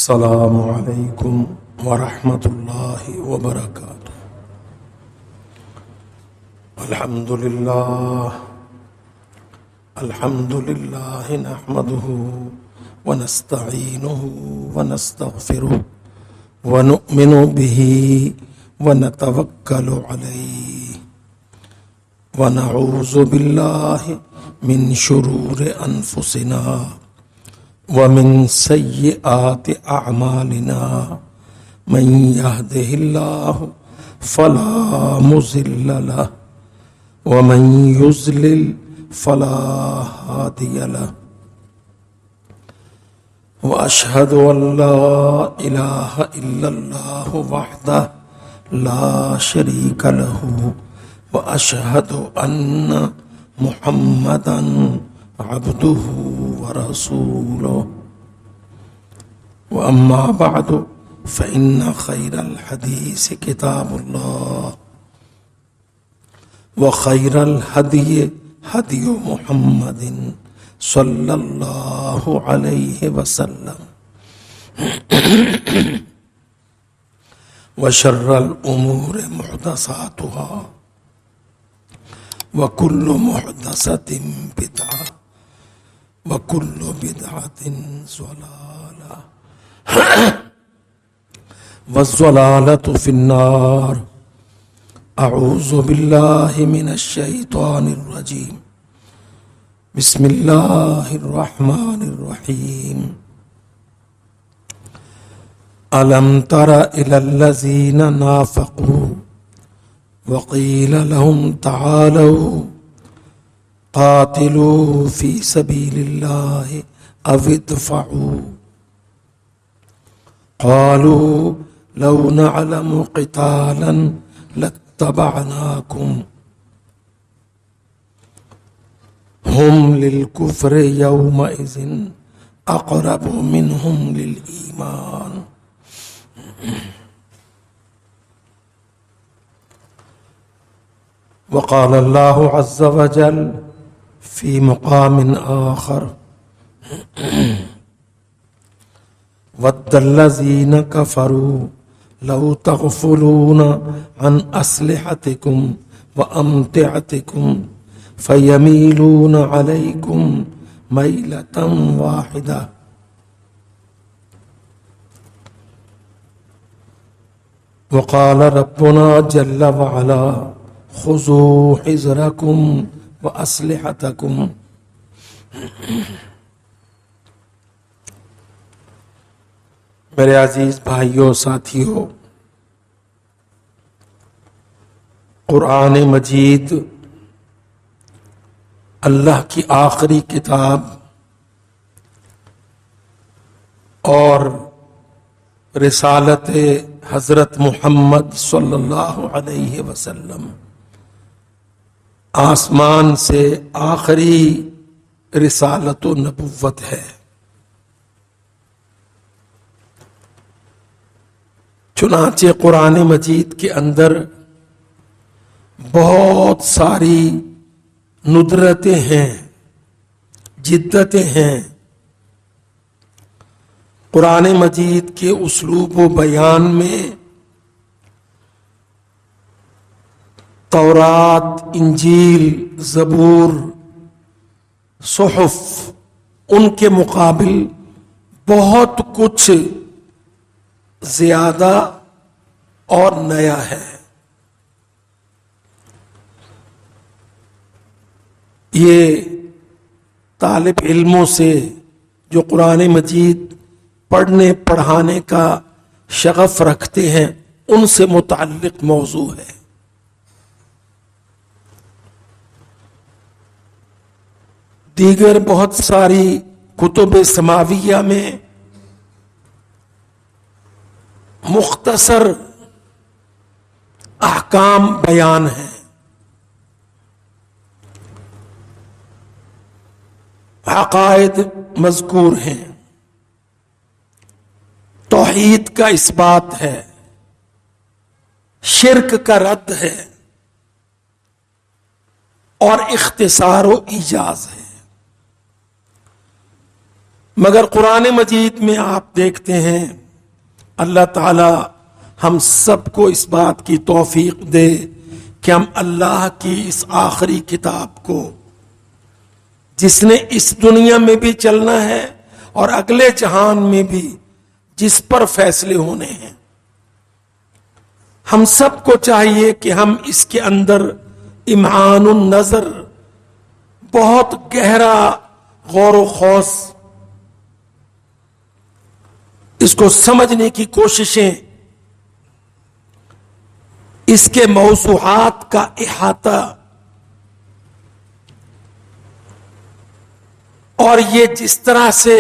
السلام علیکم ورحمۃ اللہ وبرکاتہ۔ الحمد للہ نحمده ونستعینه ونستغفره ونؤمن به ونتوکل علیہ ونعوذ باللہ من شرور انفسنا ومن سیئات اعمالنا من يهده الله فلا مضل له ومن يضلل فلا هادي له واشهد ان لا اله الا الله وحده لا شريك له واشهد ان محمدا عبده ورسوله واما بعد فان خير الحديث كتاب الله وخير الهدي هدي محمد صلى الله عليه وسلم وشر الامور محدثاتها وكل محدثة بدعة وكل بدعة ضلالة والضلالة في النار۔ أعوذ بالله من الشيطان الرجيم، بسم الله الرحمن الرحيم۔ ألم تر إلى الذين نافقوا وقيل لهم تعالوا قاتلوا في سبيل الله أو ادفعوا قالوا لو نعلم قتالا لاتبعناكم هم للكفر يومئذ أقرب منهم للإيمان۔ وقال الله عز وجل في مقام آخر ود الذين كفروا لو تغفلون عن أسلحتكم وأمتعتكم فيميلون عليكم ميلة واحدة۔ وقال ربنا جل وعلا خذوا حذركم وأسلحتكم۔ میرے عزیز بھائیوں ساتھیوں، قرآن مجید اللہ کی آخری کتاب اور رسالت حضرت محمد صلی اللہ علیہ وسلم آسمان سے آخری رسالت و نبوت ہے۔ چنانچہ قرآن مجید کے اندر بہت ساری ندرتیں ہیں، جدتیں ہیں۔ قرآن مجید کے اسلوب و بیان میں تورات، انجیل، زبور، صحف، ان کے مقابل بہت کچھ زیادہ اور نیا ہے۔ یہ طالب علموں سے جو قرآن مجید پڑھنے پڑھانے کا شغف رکھتے ہیں ان سے متعلق موضوع ہے۔ دیگر بہت ساری کتب سماویہ میں مختصر احکام بیان ہیں، عقائد مذکور ہیں، توحید کا اثبات ہے، شرک کا رد ہے اور اختصار و ایجاز ہے۔ مگر قرآن مجید میں آپ دیکھتے ہیں اللہ تعالی ہم سب کو اس بات کی توفیق دے کہ ہم اللہ کی اس آخری کتاب کو، جس نے اس دنیا میں بھی چلنا ہے اور اگلے جہان میں بھی جس پر فیصلے ہونے ہیں، ہم سب کو چاہیے کہ ہم اس کے اندر امعان النظر، بہت گہرا غور و خوض، اس کو سمجھنے کی کوششیں، اس کے موضوعات کا احاطہ، اور یہ جس طرح سے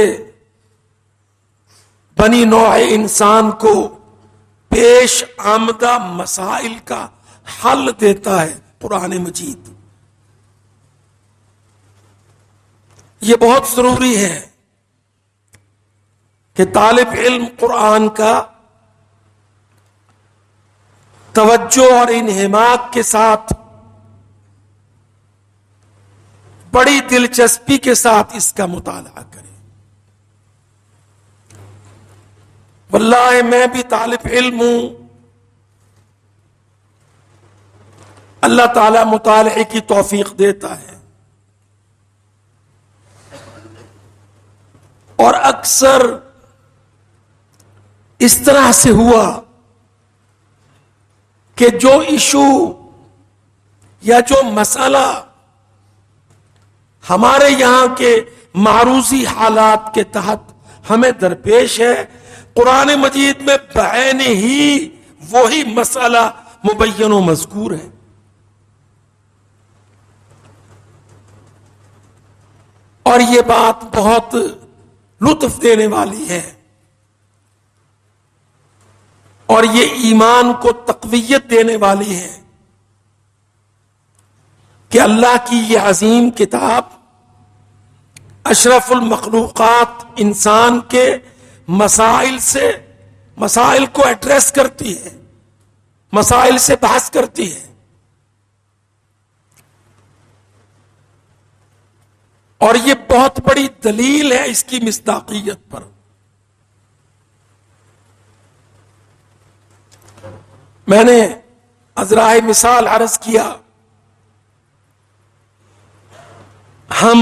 بنی نوع انسان کو پیش آمدہ مسائل کا حل دیتا ہے قرآن مجید، یہ بہت ضروری ہے کہ طالب علم قرآن کا توجہ اور انہماک کے ساتھ، بڑی دلچسپی کے ساتھ اس کا مطالعہ کرے۔ واللہ میں بھی طالب علم ہوں، اللہ تعالی مطالعے کی توفیق دیتا ہے، اور اکثر اس طرح سے ہوا کہ جو ایشو یا جو مسئلہ ہمارے یہاں کے معروضی حالات کے تحت ہمیں درپیش ہے، قرآن مجید میں بعین ہی وہی مسئلہ مبین و مذکور ہے۔ اور یہ بات بہت لطف دینے والی ہے، اور یہ ایمان کو تقویت دینے والی ہے کہ اللہ کی یہ عظیم کتاب اشرف المخلوقات انسان کے مسائل کو ایڈریس کرتی ہے، مسائل سے بحث کرتی ہے، اور یہ بہت بڑی دلیل ہے اس کی مصداقیت پر۔ میں نے ازراہ مثال عرض کیا، ہم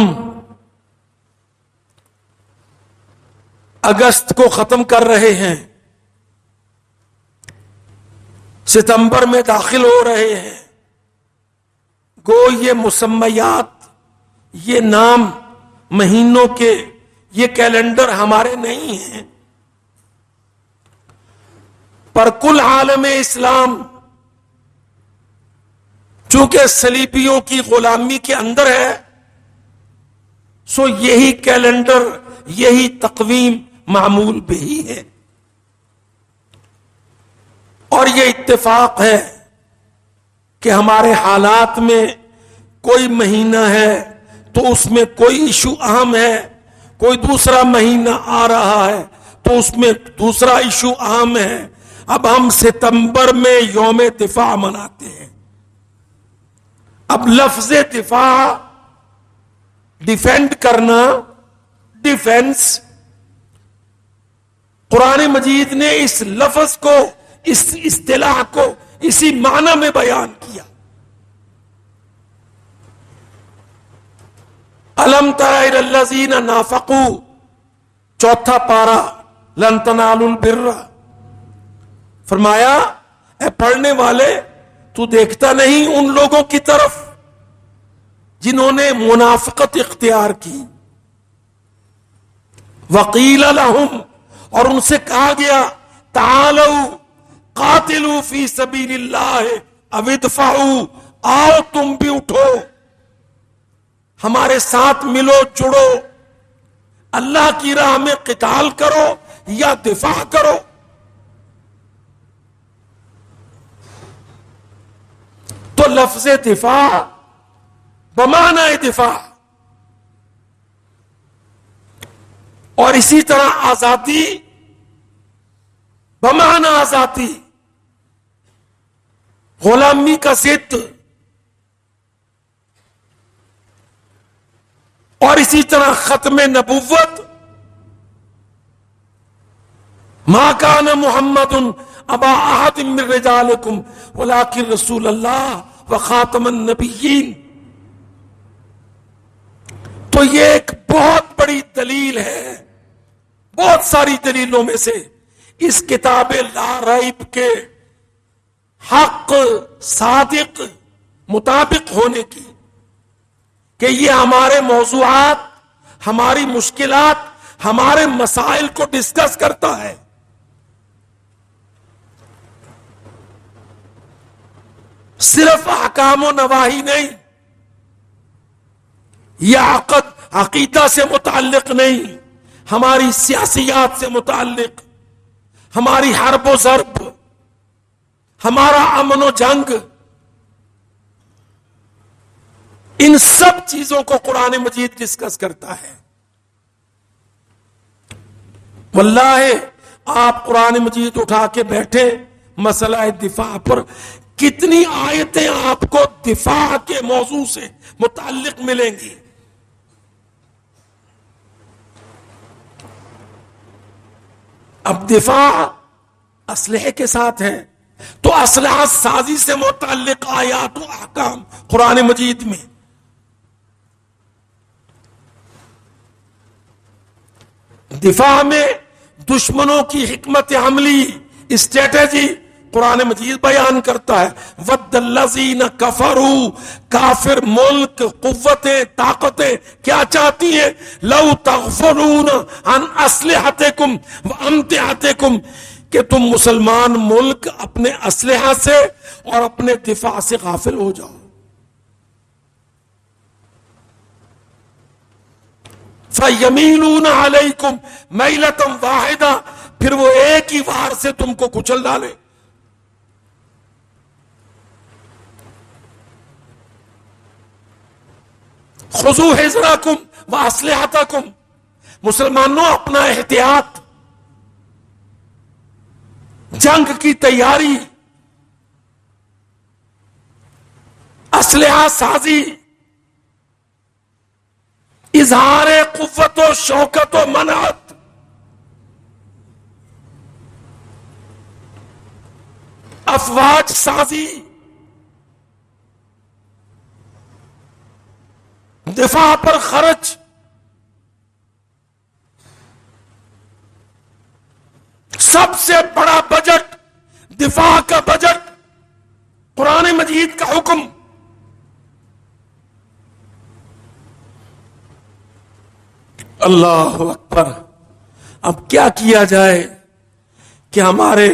اگست کو ختم کر رہے ہیں، ستمبر میں داخل ہو رہے ہیں، گو یہ مسمیات، یہ نام مہینوں کے، یہ کیلنڈر ہمارے نہیں ہیں، پر کل عالم اسلام چونکہ صلیبیوں کی غلامی کے اندر ہے، سو یہی کیلنڈر، یہی تقویم معمول بھی ہے، اور یہ اتفاق ہے کہ ہمارے حالات میں کوئی مہینہ ہے تو اس میں کوئی ایشو اہم ہے، کوئی دوسرا مہینہ آ رہا ہے تو اس میں دوسرا ایشو اہم ہے۔ اب ہم ستمبر میں یوم دفاع مناتے ہیں۔ اب لفظ دفاع، ڈیفینڈ کرنا، ڈیفینس، قرآن مجید نے اس لفظ کو، اس اصطلاح کو اسی معنی میں بیان کیا۔ الم تر الی الذین نافقوا، چوتھا پارہ، لن تنالوا البر، فرمایا اے پڑھنے والے تو دیکھتا نہیں ان لوگوں کی طرف جنہوں نے منافقت اختیار کی۔ وقیل لہم، اور ان سے کہا گیا تعالوا قاتلوا فی سبیل اللہ او ادفعوا، آؤ تم بھی اٹھو، ہمارے ساتھ ملو، جڑو، اللہ کی راہ میں قتال کرو یا دفاع کرو۔ تو لفظ دفاع بمعنی دفاع، اور اسی طرح آزادی بمعنی آزادی، غلامی کا ضد، اور اسی طرح ختم نبوت ما کان محمد ابا احد من رجالکم ولکن رسول اللہ وخاتم النبیین. تو یہ ایک بہت بڑی دلیل ہے، بہت ساری دلیلوں میں سے اس کتاب لا ریب کے حق صادق مطابق ہونے کی، کہ یہ ہمارے موضوعات، ہماری مشکلات، ہمارے مسائل کو ڈسکس کرتا ہے. صرف احکام و نواہی نہیں، یہ عقیدہ سے متعلق نہیں، ہماری سیاسیات سے متعلق، ہماری حرب و ضرب، ہمارا امن و جنگ، ان سب چیزوں کو قرآن مجید ڈسکس کرتا ہے. واللہ آپ قرآن مجید اٹھا کے بیٹھے مسئلہ دفاع پر، کتنی آیتیں آپ کو دفاع کے موضوع سے متعلق ملیں گی. اب دفاع اسلحے کے ساتھ ہے، تو اسلحہ سازی سے متعلق آیات و احکام قرآن مجید میں. دفاع میں دشمنوں کی حکمت عملی، اسٹریٹجی قرآن مجید بیان کرتا ہے. وَدَّ الَّذِينَ كَفَرُوا، کافر ملک، قوتیں، طاقتیں کیا چاہتی ہیں؟ لَوْ تَغْفُلُونَ عَنْ أَسْلِحَتِكُمْ وَأَمْتِعَتِكُمْ، کہ تم مسلمان ملک اپنے اسلحہ سے اور اپنے دفاع سے غافل ہو جاؤ. فَيَمِيلُونَ عَلَيْكُمْ مَيْلَةً وَاحِدَةً، پھر وہ ایک ہی وار سے تم کو کچل ڈالے. خُذُوا حِذْرَكُمْ وَأَسْلِحَتَكُمْ، مسلمانوں اپنا احتیاط، جنگ کی تیاری، اسلحہ سازی، اظہار قوت و شوکت و منعت، افواج سازی، دفاع پر خرچ، سب سے بڑا بجٹ دفاع کا بجٹ، قرآن مجید کا حکم. اللہ اکبر. اب کیا کیا جائے کہ ہمارے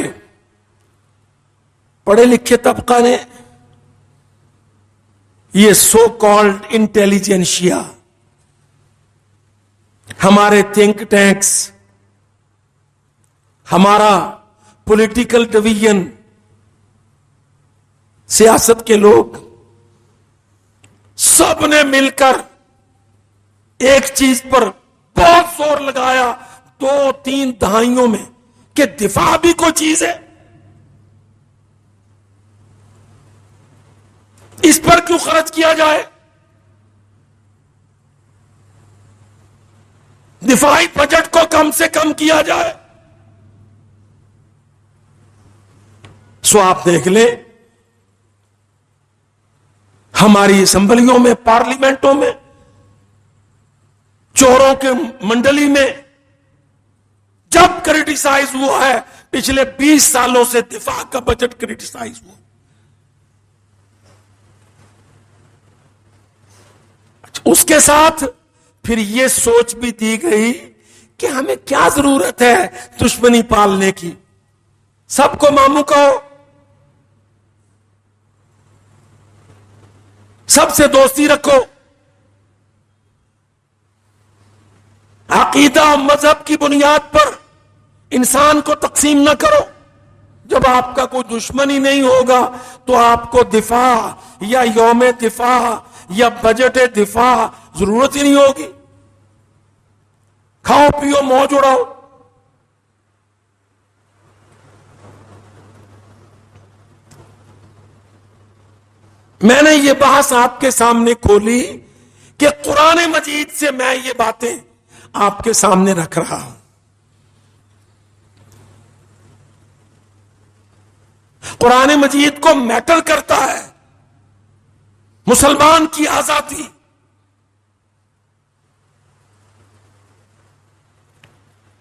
پڑھے لکھے طبقہ نے، یہ سو کالڈ انٹیلیجنشیا، ہمارے تھنک ٹینکس، ہمارا پولیٹیکل ڈویژن، سیاست کے لوگ، سب نے مل کر ایک چیز پر بہت زور لگایا 2-3 دہائیوں میں، کہ دفاع بھی کوئی چیز ہے، اس پر کیوں خرچ کیا جائے، دفاعی بجٹ کو کم سے کم کیا جائے. سو آپ دیکھ لیں ہماری اسمبلیوں میں، پارلیمنٹوں میں، چوروں کے منڈلی میں جب کریٹیسائز ہوا ہے، پچھلے 20 سالوں سے دفاع کا بجٹ کریٹیسائز ہوا. اس کے ساتھ پھر یہ سوچ بھی دی گئی کہ ہمیں کیا ضرورت ہے دشمنی پالنے کی، سب کو ماموں کہو، سب سے دوستی رکھو، عقیدہ اور مذہب کی بنیاد پر انسان کو تقسیم نہ کرو. جب آپ کا کوئی دشمن ہی نہیں ہوگا تو آپ کو دفاع یا یوم دفاع یا بجٹ دفاع ضرورت ہی نہیں ہوگی. کھاؤ پیو موج اڑاؤ. میں نے یہ بحث آپ کے سامنے کھولی کہ قرآن مجید سے میں یہ باتیں آپ کے سامنے رکھ رہا ہوں. قرآن مجید کو میٹر کرتا ہے مسلمان کی آزادی.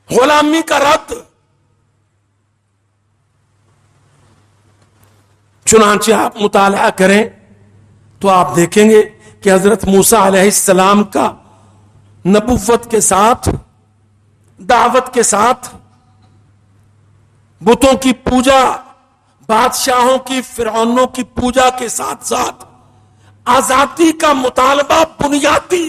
غلامی کا رد. چنانچہ آپ مطالعہ کریں تو آپ دیکھیں گے کہ حضرت موسیٰ علیہ السلام کا نبوت کے ساتھ، دعوت کے ساتھ، بتوں کی پوجا، بادشاہوں کی، فرعونوں کی پوجا کے ساتھ ساتھ آزادی کا مطالبہ بنیادی.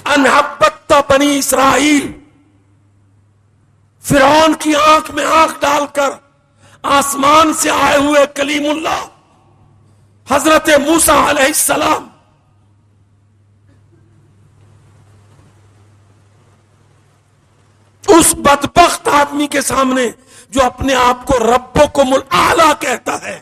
ان حبت بنی اسرائیل، فرعون کی آنکھ میں آنکھ ڈال کر آسمان سے آئے ہوئے کلیم اللہ حضرت موسیٰ علیہ السلام اس بدبخت آدمی کے سامنے جو اپنے آپ کو ربکم الاعلی کہتا ہے،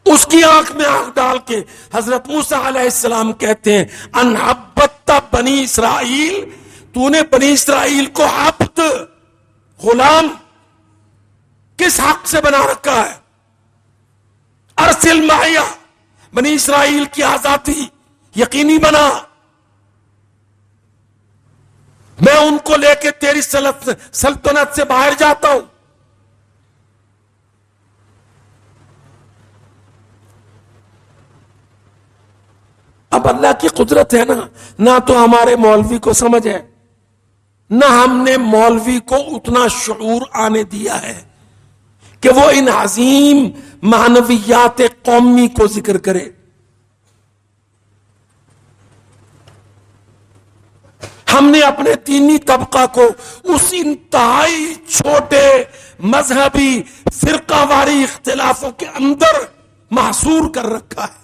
اس کی آنکھ میں آنکھ ڈال کے حضرت موسیٰ علیہ السلام کہتے ہیں ان عبدت بنی اسرائیل، تو نے بنی اسرائیل کو عبد، غلام کس حق سے بنا رکھا ہے؟ ارسل معیا، بنی اسرائیل کی آزادی یقینی بنا، میں ان کو لے کے تیری سلطنت سے باہر جاتا ہوں. اب اللہ کی قدرت ہے نہ تو ہمارے مولوی کو سمجھ ہے، نہ ہم نے مولوی کو اتنا شعور آنے دیا ہے کہ وہ ان عظیم معنویات قومی کو ذکر کرے. ہم نے اپنے دینی طبقہ کو اس انتہائی چھوٹے مذہبی فرقہ واری اختلافوں کے اندر محصور کر رکھا ہے.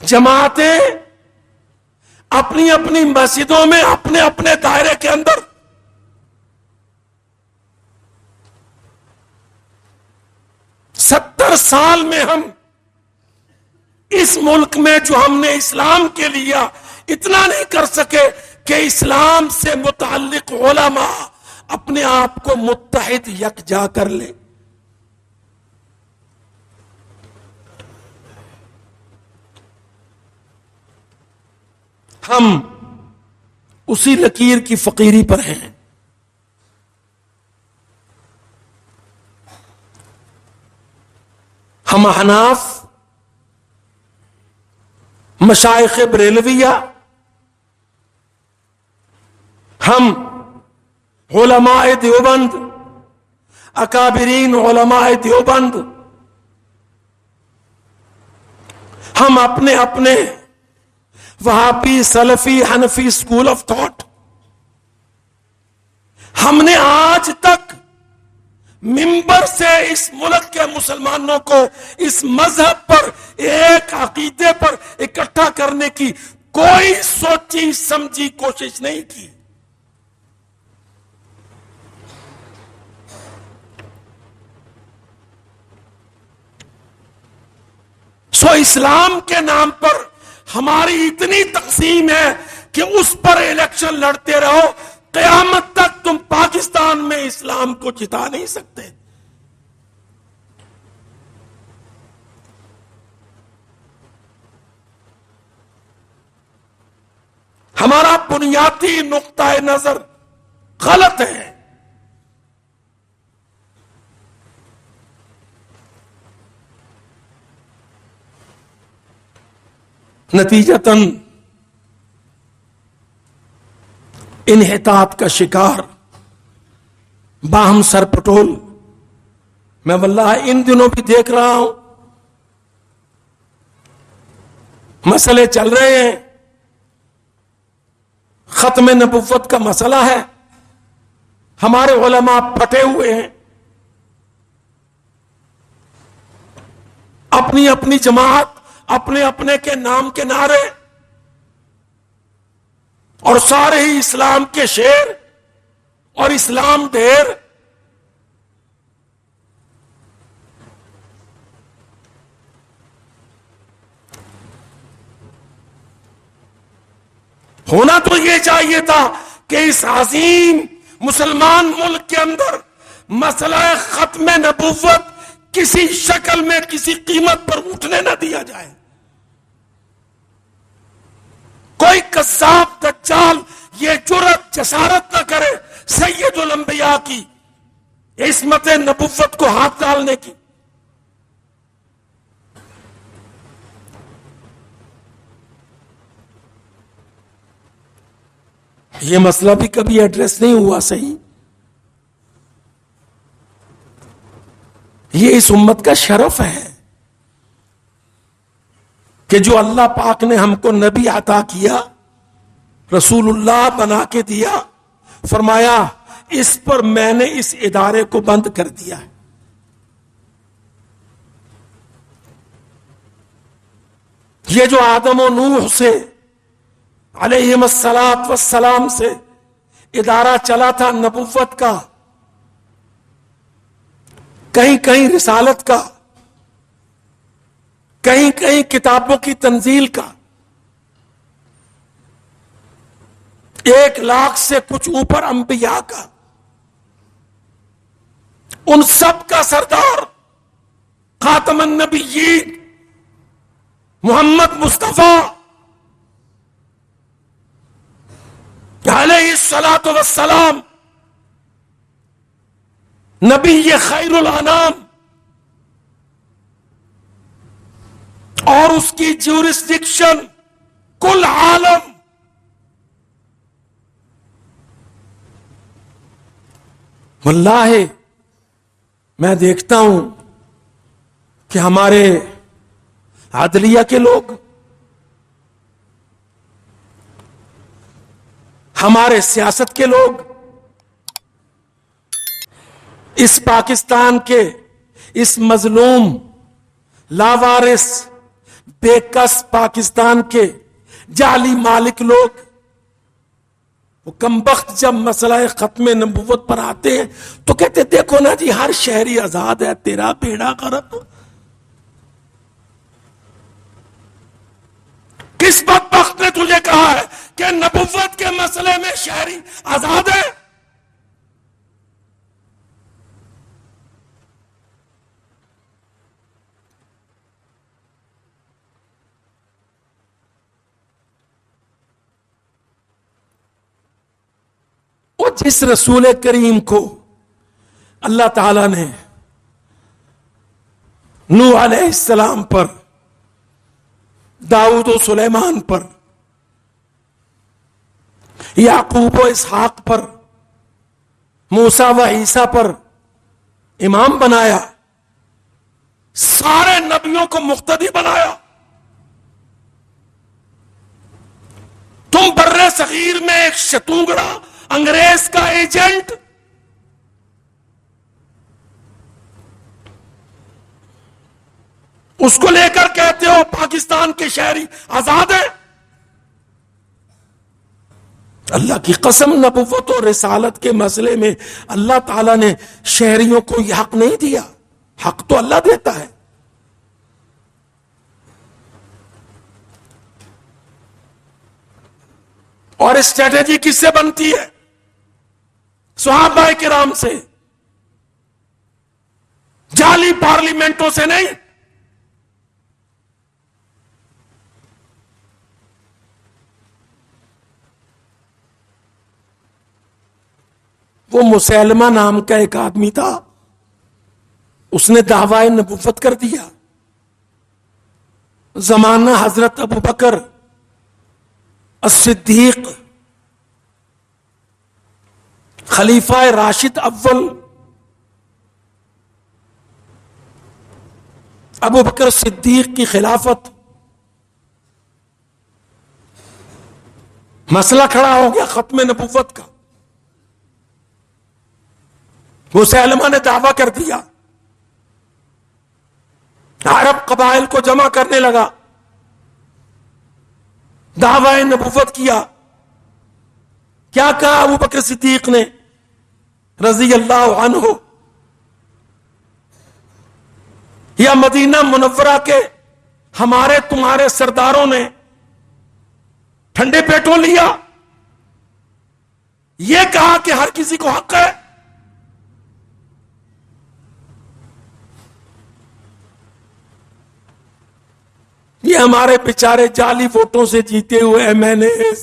جماعتیں اپنی اپنی مسجدوں میں اپنے اپنے دائرے کے اندر ستر سال میں ہم اس ملک میں جو ہم نے اسلام کے لیا اتنا نہیں کر سکے کہ اسلام سے متعلق علماء اپنے آپ کو متحد یکجا کر لے. ہم اسی لکیر کی فقیری پر ہیں. ہم احناف، مشائخ بریلویہ، ہم علماء دیوبند، اکابرین علماء دیوبند، ہم اپنے اپنے وہابی، سلفی، حنفی اسکول آف تھاٹ، ہم نے آج تک منبر سے اس ملک کے مسلمانوں کو اس مذہب پر، ایک عقیدے پر اکٹھا کرنے کی کوئی سوچی سمجھی کوشش نہیں کی. سو اسلام کے نام پر ہماری اتنی تقسیم ہے کہ اس پر الیکشن لڑتے رہو، قیامت تک تم پاکستان میں اسلام کو جتا نہیں سکتے. ہمارا بنیادی نقطہ نظر غلط ہے. نتیجتاً انحطاط کا شکار، باہم سر پٹول. میں واللہ ان دنوں بھی دیکھ رہا ہوں مسئلے چل رہے ہیں، ختم نبوت کا مسئلہ ہے، ہمارے علماء پھٹے ہوئے ہیں، اپنی اپنی جماعت، اپنے اپنے کے نام کے نعرے، اور سارے ہی اسلام کے شیر اور اسلام دیر. ہونا تو یہ چاہیے تھا کہ اس عظیم مسلمان ملک کے اندر مسئلہ ختم نبوت کسی شکل میں کسی قیمت پر اٹھنے نہ دیا جائے. کوئی کذاب دجال یہ جرأت جسارت نہ کرے سید الانبیاء کی عصمت نبوت کو ہاتھ ڈالنے کی. یہ مسئلہ بھی کبھی ایڈریس نہیں ہوا صحیح. یہ اس امت کا شرف ہے کہ جو اللہ پاک نے ہم کو نبی عطا کیا، رسول اللہ بنا کے دیا، فرمایا اس پر میں نے اس ادارے کو بند کر دیا ہے. یہ جو آدم و نوح سے علیہم الصلاۃ والسلام سے ادارہ چلا تھا نبوت کا، کہیں کہیں رسالت کا، کہیں کہیں کتابوں کی تنزیل کا، 1,00,000 سے کچھ اوپر انبیاء کا، ان سب کا سردار خاتم النبیین محمد مصطفیٰ علیہ الصلاۃ والسلام، نبی یہ خیر الانام، اور اس کی جورسڈکشن کل عالم. واللہ میں دیکھتا ہوں کہ ہمارے عدلیہ کے لوگ، ہمارے سیاست کے لوگ اس پاکستان کے اس مظلوم لاوارث بے کس پاکستان کے جعلی مالک لوگ، وہ کمبخت جب مسئلہ ختم نبوت پر آتے ہیں تو کہتے دیکھو نا جی ہر شہری آزاد ہے، تیرا بیڑا غرق. کس بدبخت نے تجھے کہا ہے کہ نبوت کے مسئلے میں شہری آزاد ہے؟ وہ جس رسول کریم کو اللہ تعالی نے نوح علیہ السلام پر، داؤد و سلیمان پر، یعقوب و اسحاق پر، موسیٰ و عیسیٰ پر امام بنایا، سارے نبیوں کو مقتدی بنایا، تم برے صغیر میں ایک شتونگڑا انگریز کا ایجنٹ، اس کو لے کر کہتے ہو پاکستان کے شہری آزاد ہیں؟ اللہ کی قسم نبوت و رسالت کے مسئلے میں اللہ تعالیٰ نے شہریوں کو یہ حق نہیں دیا. حق تو اللہ دیتا ہے. اور اسٹریٹجی کس سے بنتی ہے؟ صحابہ کرام سے، جعلی پارلیمنٹوں سے نہیں. وہ مسیلمہ نام کا ایک آدمی تھا، اس نے دعوی نبوت کر دیا. زمانہ حضرت ابو بکر الصدیق خلیفہ راشد اول، ابو بکر صدیق کی خلافت، مسئلہ کھڑا ہو گیا ختم نبوت کا. مسیلمہ نے دعویٰ کر دیا، عرب قبائل کو جمع کرنے لگا، دعوی نبوت کیا. کیا کہا ابو بکر صدیق نے رضی اللہ عنہ؟ یا مدینہ منورہ کے ہمارے تمہارے سرداروں نے ٹھنڈے پیٹوں لیا، یہ کہا کہ ہر کسی کو حق ہے. یہ ہمارے بیچارے جعلی ووٹوں سے جیتے ہوئے ایم این ایز،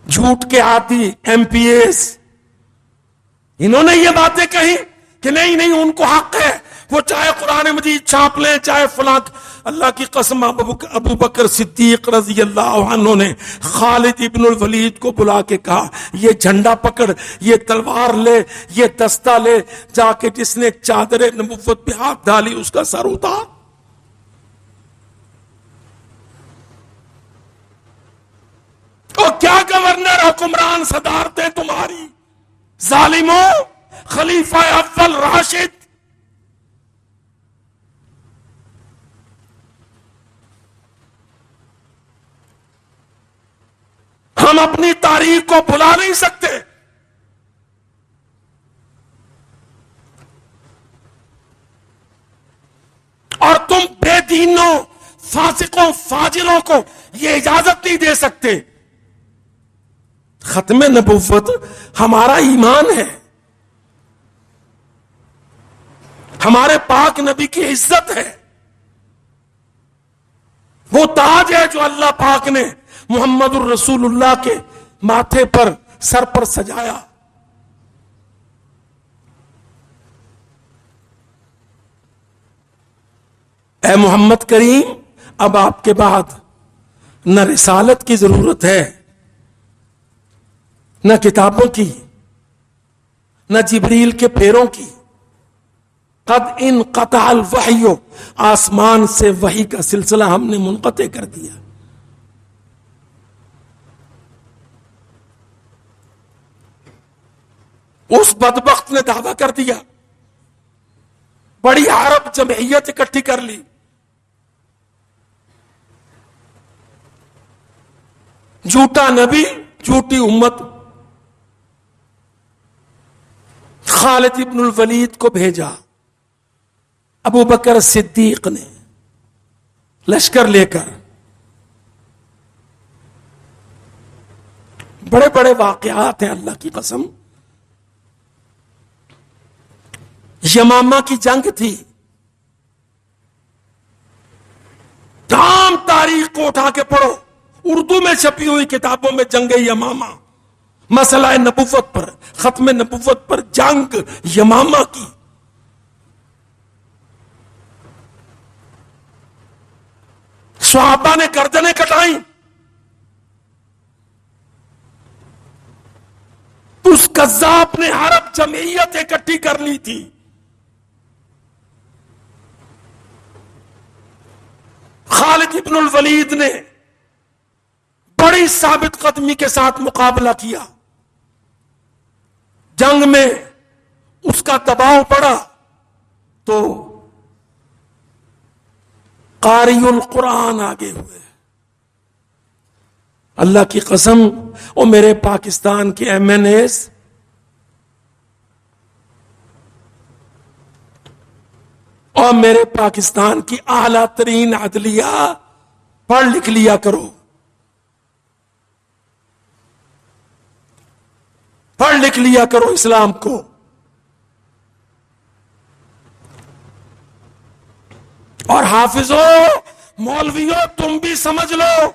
جھوٹ کے عادی ایم پی ایز، انہوں نے یہ باتیں کہی کہ نہیں ان کو حق ہے، وہ چاہے قرآن مجید چھاپ لیں، چاہے فلاں. اللہ کی قسم، ابو بکر صدیق رضی اللہ عنہ نے خالد ابن الولید کو بلا کے کہا، یہ جھنڈا پکڑ، یہ تلوار لے، یہ دستہ لے، جا کے جس نے چادر نبوت پہ ہاتھ ڈالی اس کا سر اتار. اور کیا گورنر حکمران صدارتیں تمہاری، ظالموں، خلیفہ اول راشد. ہم اپنی تاریخ کو بھلا نہیں سکتے. اور تم بے دینوں، فاسقوں، فاجروں کو یہ اجازت نہیں دے سکتے. ختم نبوت ہمارا ایمان ہے، ہمارے پاک نبی کی عزت ہے، وہ تاج ہے جو اللہ پاک نے محمد الرسول اللہ کے ماتھے پر، سر پر سجایا. اے محمد کریم، اب آپ کے بعد نہ رسالت کی ضرورت ہے، نہ کتابوں کی، نہ جبریل کے پیروں کی. قد انقطع الوحی، آسمان سے وحی کا سلسلہ ہم نے منقطع کر دیا. اس بدبخت نے دعویٰ کر دیا، بڑی عرب جمعیت اکٹھی کر لی، جھوٹا نبی، جھوٹی امت. خالد ابن الولید کو بھیجا ابو بکر صدیق نے لشکر لے کر. بڑے بڑے واقعات ہیں اللہ کی قسم. یمامہ کی جنگ تھی، تمام تاریخ کو اٹھا کے پڑھو، اردو میں چھپی ہوئی کتابوں میں جنگ یمامہ، مسئلہ نبوت پر، ختم نبوت پر جنگ یمامہ کی. صحابہ نے گردنیں کٹائیں. اس کذاب نے عرب جمعیت اکٹھی کر لی تھی. خالد ابن الولید نے بڑی ثابت قدمی کے ساتھ مقابلہ کیا. جنگ میں اس کا دباؤ پڑا تو قاری القرآن آگے ہوئے. اللہ کی قسم، وہ میرے پاکستان کے ایم این ایز اور میرے پاکستان کی اعلیٰ ترین عدلیہ، پڑھ لکھ لیا کرو، پڑھ لکھ لیا کرو اسلام کو. اور حافظوں، مولویوں، تم بھی سمجھ لو،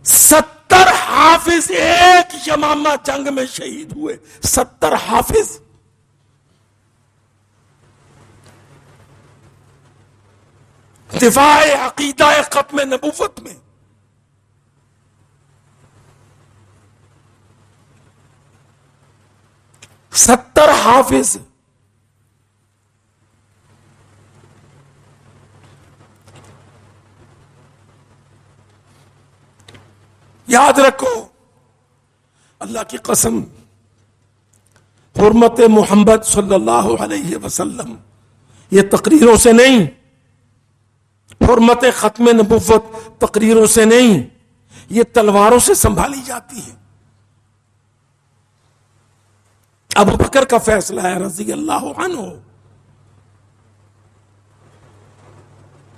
70 حافظ ایک یمامہ جنگ میں شہید ہوئے. 70 حافظ. دفاع عقیدہ ختم نبوت میں. ستر حافظ. یاد رکھو، اللہ کی قسم، حرمت محمد صلی اللہ علیہ وسلم یہ تقریروں سے نہیں، حرمت ختم نبوت تقریروں سے نہیں، یہ تلواروں سے سنبھالی جاتی ہے. ابو بکر کا فیصلہ ہے رضی اللہ عنہ.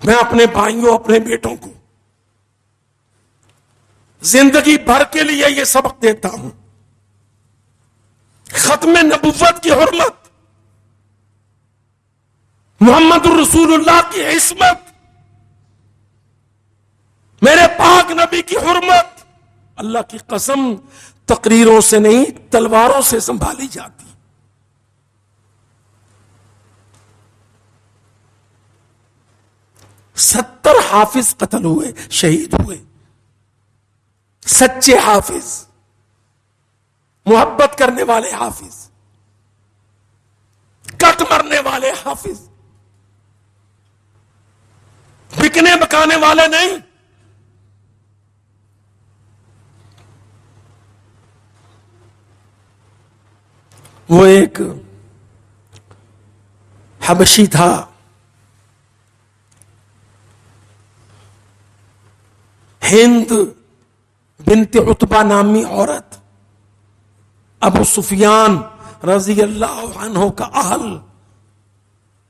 میں اپنے بھائیوں اپنے بیٹوں کو زندگی بھر کے لیے یہ سبق دیتا ہوں، ختم نبوت کی حرمت، محمد الرسول اللہ کی عصمت، میرے پاک نبی کی حرمت اللہ کی قسم تقریروں سے نہیں تلواروں سے سنبھالی جاتی۔ 70 حافظ قتل ہوئے، شہید ہوئے، سچے حافظ، محبت کرنے والے حافظ، کٹ مرنے والے حافظ، بکنے بکانے والے نہیں۔ وہ ایک حبشی تھا، ہند بنت عتبہ نامی عورت، ابو سفیان رضی اللہ عنہ کا اہل،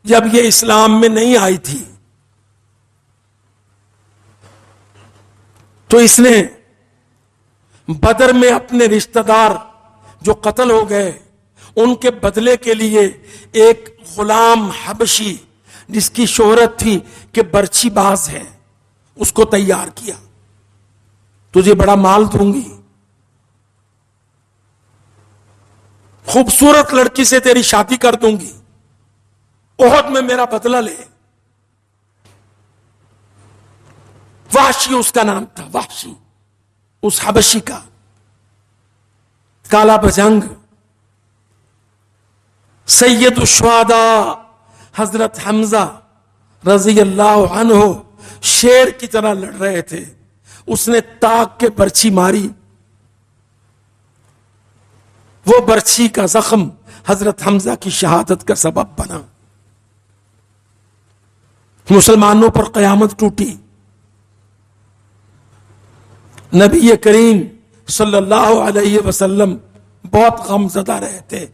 جب یہ اسلام میں نہیں آئی تھی تو اس نے بدر میں اپنے رشتہ دار جو قتل ہو گئے ان کے بدلے کے لیے ایک غلام حبشی جس کی شہرت تھی کہ برچی باز ہے، اس کو تیار کیا، تجھے بڑا مال دوں گی، خوبصورت لڑکی سے تیری شادی کر دوں گی، احد میں میرا بدلہ لے۔ وحشی اس کا نام تھا، وحشی، اس حبشی کا، کالا بجنگ، سید الشہداء حضرت حمزہ رضی اللہ عنہ شیر کی طرح لڑ رہے تھے، اس نے تاک کے برچھی ماری، وہ برچھی کا زخم حضرت حمزہ کی شہادت کا سبب بنا، مسلمانوں پر قیامت ٹوٹی۔ نبی کریم صلی اللہ علیہ وسلم بہت غم زدہ رہے تھے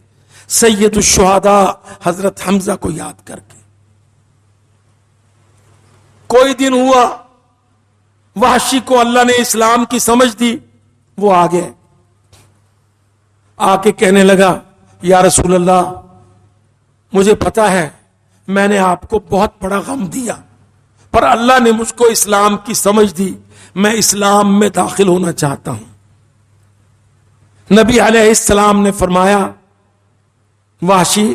سید الشہداء حضرت حمزہ کو یاد کر کے۔ کوئی دن ہوا وحشی کو اللہ نے اسلام کی سمجھ دی، وہ آگے آ کے کہنے لگا، یا رسول اللہ مجھے پتا ہے میں نے آپ کو بہت بڑا غم دیا، پر اللہ نے مجھ کو اسلام کی سمجھ دی، میں اسلام میں داخل ہونا چاہتا ہوں۔ نبی علیہ السلام نے فرمایا، وحشی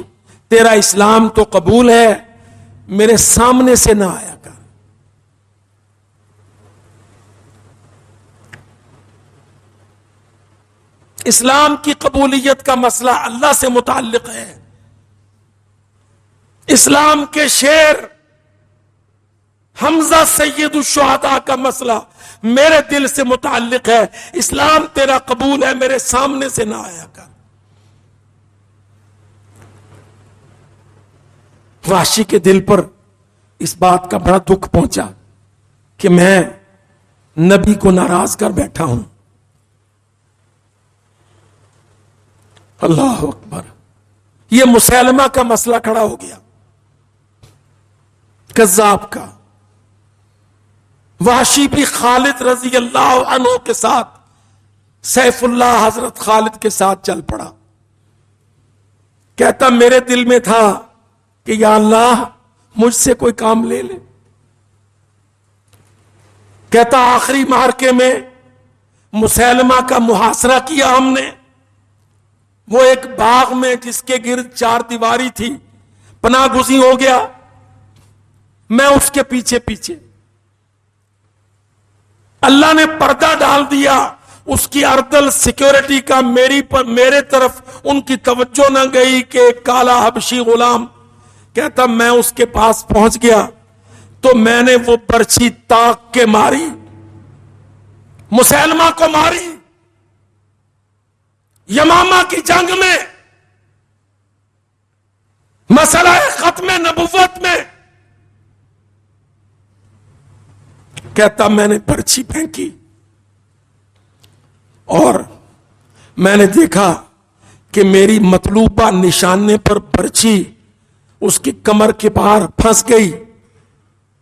تیرا اسلام تو قبول ہے، میرے سامنے سے نہ آیا کر۔ اسلام کی قبولیت کا مسئلہ اللہ سے متعلق ہے، اسلام کے شیر حمزہ سید الشہداء کا مسئلہ میرے دل سے متعلق ہے، اسلام تیرا قبول ہے، میرے سامنے سے نہ آیا کر۔ وحشی کے دل پر اس بات کا بڑا دکھ پہنچا کہ میں نبی کو ناراض کر بیٹھا ہوں۔ اللہ اکبر، یہ مسیلمہ کا مسئلہ کھڑا ہو گیا، کذاب کا۔ وحشی بھی خالد رضی اللہ عنہ کے ساتھ، سیف اللہ حضرت خالد کے ساتھ چل پڑا، کہتا میرے دل میں تھا کہ یا اللہ مجھ سے کوئی کام لے لے۔ کہتا آخری معرکے میں مسیلمہ کا محاصرہ کیا ہم نے، وہ ایک باغ میں جس کے گرد 4 دیواری تھی، پناہ گزین ہو گیا، میں اس کے پیچھے پیچھے، اللہ نے پردہ ڈال دیا اس کی اردل سیکیورٹی کا، میرے طرف ان کی توجہ نہ گئی کہ ایک کالا حبشی غلام، کہتا میں اس کے پاس پہنچ گیا تو میں نے وہ برچھی تاک کے ماری، مسیلمہ کو ماری، یمامہ کی جنگ میں، مسئلہ ختم نبوت میں۔ کہتا میں نے برچھی پھینکی اور میں نے دیکھا کہ میری مطلوبہ نشانے پر برچھی اس کی کمر کے پار پھنس گئی،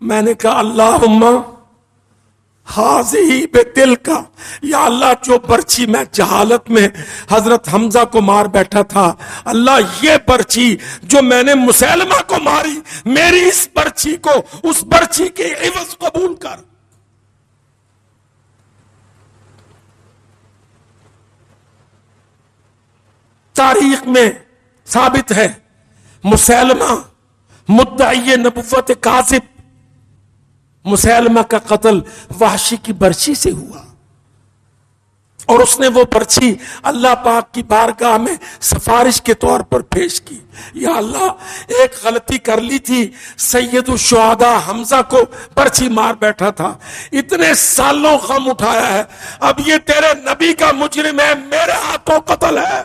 میں نے کہا اللہم حاضی بے دل کا، یا اللہ جو برچی میں جہالت میں حضرت حمزہ کو مار بیٹھا تھا، اللہ یہ برچی جو میں نے مسیلمہ کو ماری، میری اس برچی کو اس برچی کے عوض قبول کر۔ تاریخ میں ثابت ہے مسیلمہ مدعی نبوت کاذب، مسیلمہ کا قتل وحشی کی برچی سے ہوا، اور اس نے وہ برچی اللہ پاک کی بارگاہ میں سفارش کے طور پر پیش کی، یا اللہ ایک غلطی کر لی تھی، سید الشہداء حمزہ کو برچی مار بیٹھا تھا، اتنے سالوں غم اٹھایا ہے، اب یہ تیرے نبی کا مجرم ہے، میرے ہاتھوں قتل ہے۔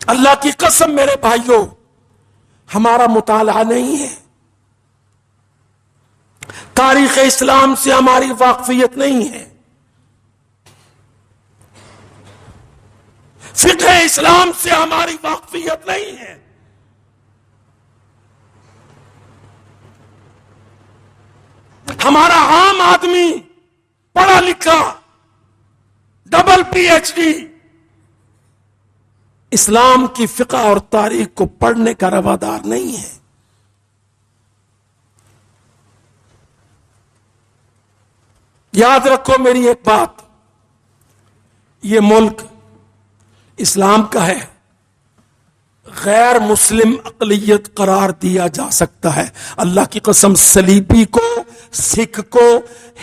اللہ کی قسم میرے بھائیوں، ہمارا مطالعہ نہیں ہے، تاریخ اسلام سے ہماری واقفیت نہیں ہے، فقہ اسلام سے ہماری واقفیت نہیں ہے۔ ہمارا عام آدمی پڑھا لکھا ڈبل پی ایچ ڈی اسلام کی فقہ اور تاریخ کو پڑھنے کا روادار نہیں ہے۔ یاد رکھو میری ایک بات، یہ ملک اسلام کا ہے، غیر مسلم اقلیت قرار دیا جا سکتا ہے، اللہ کی قسم صلیبی کو، سکھ کو،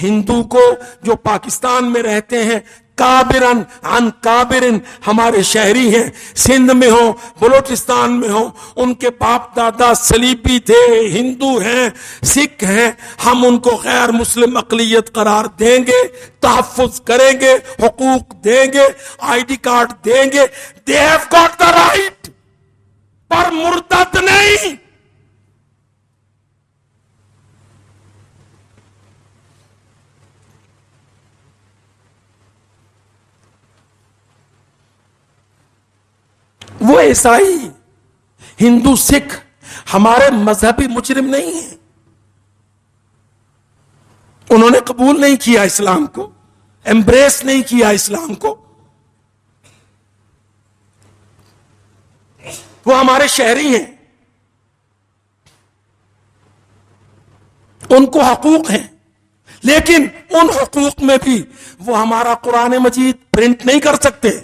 ہندو کو جو پاکستان میں رہتے ہیں، کابرن عن کابرن ہمارے شہری ہیں، سندھ میں ہوں بلوچستان میں ہوں، ان کے باپ دادا صلیبی تھے، ہندو ہیں، سکھ ہیں، ہم ان کو غیر مسلم اقلیت قرار دیں گے، تحفظ کریں گے، حقوق دیں گے، آئی ڈی کارڈ دیں گے، they have got the right، پر مرتد نہیں۔ وہ عیسائی، ہندو، سکھ ہمارے مذہبی مجرم نہیں ہیں، انہوں نے قبول نہیں کیا اسلام کو، ایمبریس نہیں کیا اسلام کو، وہ ہمارے شہری ہیں، ان کو حقوق ہیں، لیکن ان حقوق میں بھی وہ ہمارا قرآن مجید پرنٹ نہیں کر سکتے،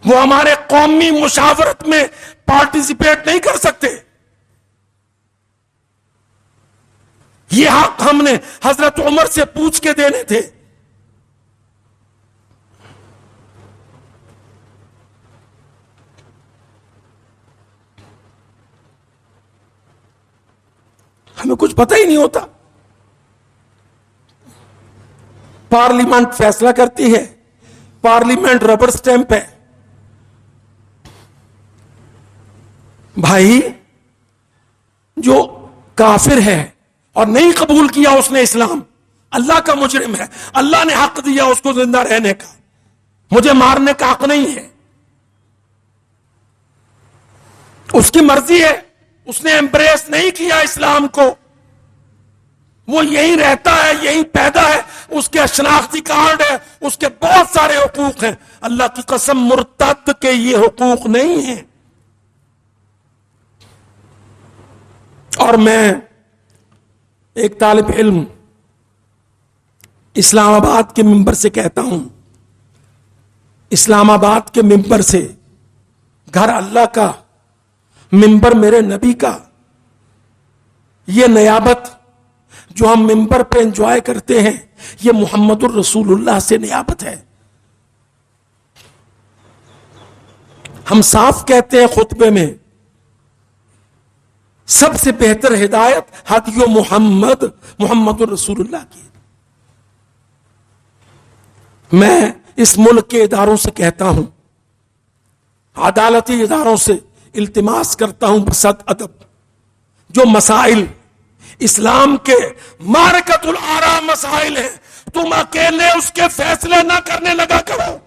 وہ ہمارے قومی مشاورت میں پارٹیسپیٹ نہیں کر سکتے۔ یہ حق ہم نے حضرت عمر سے پوچھ کے دینے تھے۔ ہمیں کچھ پتہ ہی نہیں ہوتا، پارلیمنٹ فیصلہ کرتی ہے، پارلیمنٹ ربر سٹیمپ ہے۔ بھائی جو کافر ہے اور نہیں قبول کیا اس نے اسلام، اللہ کا مجرم ہے، اللہ نے حق دیا اس کو زندہ رہنے کا، مجھے مارنے کا حق نہیں ہے، اس کی مرضی ہے، اس نے ایمبریس نہیں کیا اسلام کو، وہ یہیں رہتا ہے، یہیں پیدا ہے، اس کے شناختی کارڈ ہے، اس کے بہت سارے حقوق ہیں، اللہ کی قسم مرتد کے یہ حقوق نہیں ہیں۔ اور میں ایک طالب علم اسلام آباد کے ممبر سے کہتا ہوں، اسلام آباد کے ممبر سے، گھر اللہ کا، ممبر میرے نبی کا، یہ نیابت جو ہم ممبر پہ انجوائے کرتے ہیں، یہ محمد الرسول اللہ سے نیابت ہے۔ ہم صاف کہتے ہیں خطبے میں، سب سے بہتر ہدایت ہدی محمد، محمد الرسول اللہ کی۔ میں اس ملک کے اداروں سے کہتا ہوں، عدالتی اداروں سے التماس کرتا ہوں بصد ادب، جو مسائل اسلام کے معرکۃ الآراء مسائل ہیں، تم اکیلے اس کے فیصلے نہ کرنے لگا کرو۔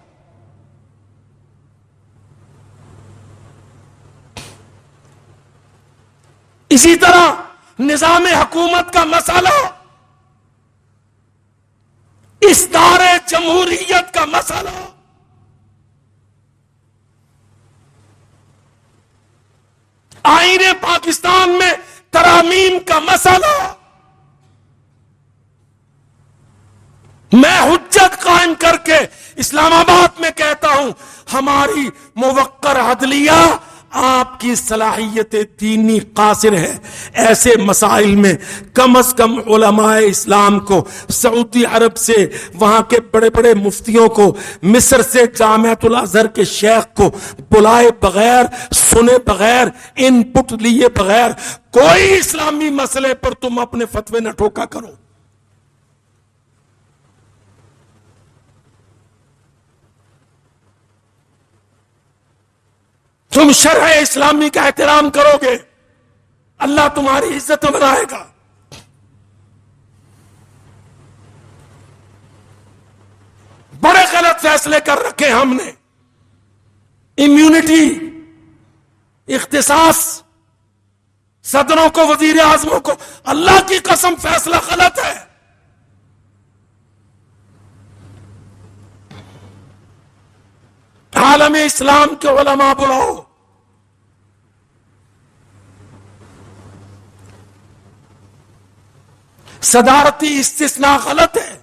اسی طرح نظام حکومت کا مسئلہ، اصدار جمہوریت کا مسئلہ، آئین پاکستان میں ترامیم کا مسئلہ، میں حجت قائم کر کے اسلام آباد میں کہتا ہوں ہماری موقر عدلیہ آپ کی صلاحیت دینی قاصر ہے، ایسے مسائل میں کم از کم علماء اسلام کو، سعودی عرب سے وہاں کے بڑے بڑے مفتیوں کو، مصر سے جامعۃ الازہر کے شیخ کو بلائے بغیر، سنے بغیر، ان پٹ لیے بغیر کوئی اسلامی مسئلے پر تم اپنے فتوے نہ ٹھوکا کرو۔ تم شرع اسلامی کا احترام کرو گے، اللہ تمہاری عزت بنائے گا۔ بڑے غلط فیصلے کر رکھے ہم نے، امیونٹی، اختصاص، صدروں کو، وزیر اعظموں کو، اللہ کی قسم فیصلہ غلط ہے۔ عالم اسلام کے علماء بلاؤ، صدارتی استثناء غلط ہے،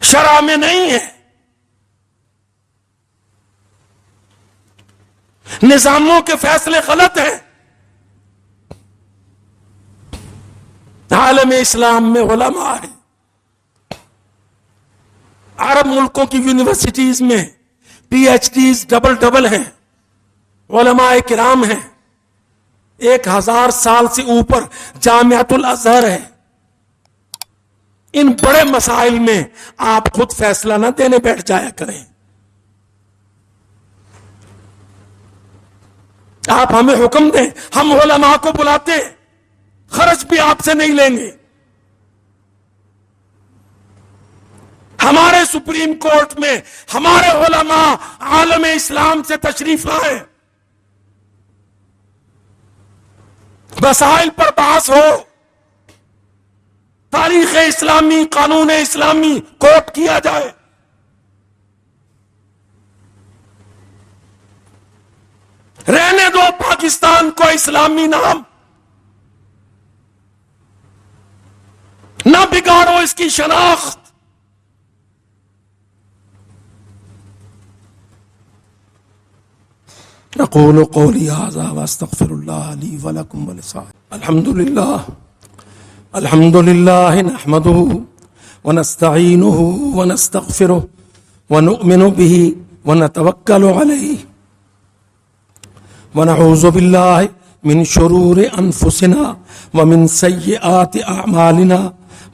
شرع میں نہیں ہے، نظاموں کے فیصلے غلط ہیں۔ عالم اسلام میں علماء ہیں، عرب ملکوں کی یونیورسٹیز میں پی ایچ ڈیز ڈبل ہیں، علماء کرام ہیں، 1000 سال سے اوپر جامعۃ الازہر ہے۔ ان بڑے مسائل میں آپ خود فیصلہ نہ دینے بیٹھ جایا کریں، آپ ہمیں حکم دیں، ہم علماء کو بلاتے، خرچ بھی آپ سے نہیں لیں گے۔ ہمارے سپریم کورٹ میں ہمارے علماء عالم اسلام سے تشریف لائیں، مسائل پر بحث ہو، تاریخ اسلامی، قانون اسلامی کوٹ کیا جائے۔ رہنے دو پاکستان کو اسلامی نام، نہ بگاڑو اس کی شناخت۔ اقول قولی ھذا واستغفر اللہ لی ولکم ولسائر۔ الحمد للہ نحمده ونستعینه ونستغفره ونؤمن به ونتوکل علیہ ونعوذ باللہ من شرور انفسنا ومن سیئات اعمالنا،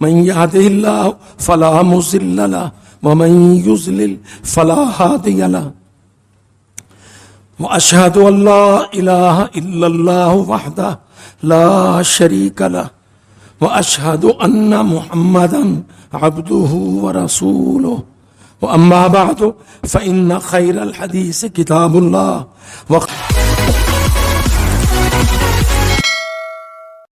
من يهده الله فلا مضل له ومن يضلل فلا هادي له، واشهد ان لا اله الا الله وحده لا شريك له، واشهد ان محمدا عبده ورسوله، واما بعد فان خير الحديث كتاب الله